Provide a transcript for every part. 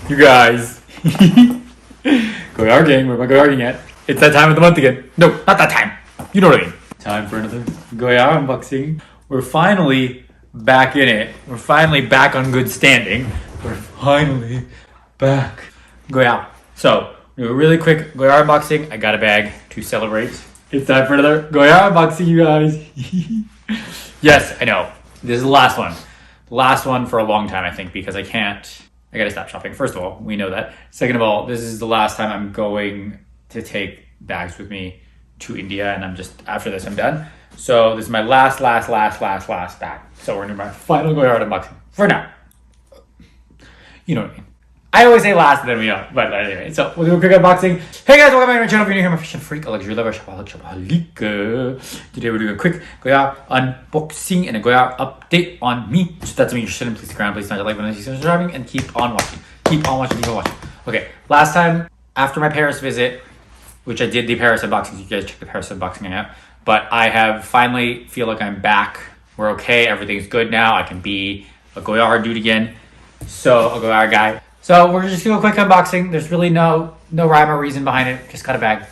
You guys. GoyardGang, where my GoyardGang at? It's that time of the month again. No, not that time. You know what I mean. Time for another Goyard unboxing. We're finally back in it. We're finally back on good standing. We're finally back. Goyard. So, do a really quick Goyard unboxing. I got a bag to celebrate. It's time for another Goyard unboxing, you guys. Yes, I know. This is the last one. The last one for a long time, I think, because I gotta stop shopping. First of all, we know that. Second of all, this is the last time I'm going to take bags with me to India, and after this, I'm done. So this is my last bag. So we're gonna do my final Goyard unboxing for now. You know what I mean. I always say last, and then we don't. But anyway, so we'll do a quick unboxing. Hey guys, welcome back to my channel. If you're new here, I'm a fashion freak, a luxury lover, shopaholic. Today we're doing a quick Goyard unboxing and a Goyard update on me. So that's me. You're interested in, please stick around, please smash the like button, subscribing, and keep on watching. Keep on watching, keep on watching. Okay, last time after my Paris visit, which I did the Paris unboxing, you guys check the Paris unboxing out. But I have finally feel like I'm back. We're okay. Everything's good now. I can be a Goyard dude again. So a Goyard guy. So we're just doing a quick unboxing. There's really no rhyme or reason behind it. Just got a bag,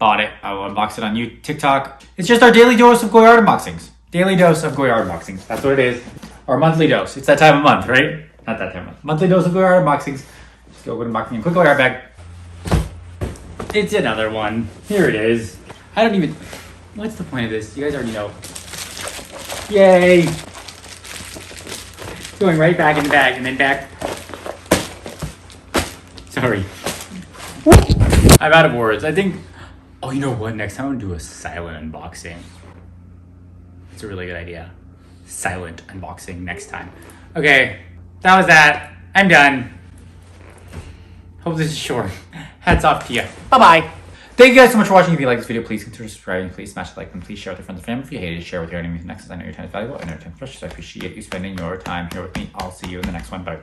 bought it. I will unbox it on TikTok. It's just our daily dose of Goyard unboxings. Daily dose of Goyard unboxings. That's what it is. Our monthly dose. It's that time of month, right? Not that time of month. Monthly dose of Goyard unboxings. Just go unboxing a quick Goyard bag. It's another one. Here it is. I don't even... What's the point of this? You guys already know. Yay! Going right back in the bag and then back. Sorry. I'm out of words. I think... Oh, you know what? Next time I'm going to do a silent unboxing. It's a really good idea. Silent unboxing next time. Okay. That was that. I'm done. Hope this is short. Hats off to you. Bye-bye. Thank you guys so much for watching. If you like this video, please consider subscribing. Please smash the like button. Please share with your friends and family. If you hate it, share with your enemies next. I know your time is valuable. I know your time is precious. I appreciate you spending your time here with me. I'll see you in the next one. Bye.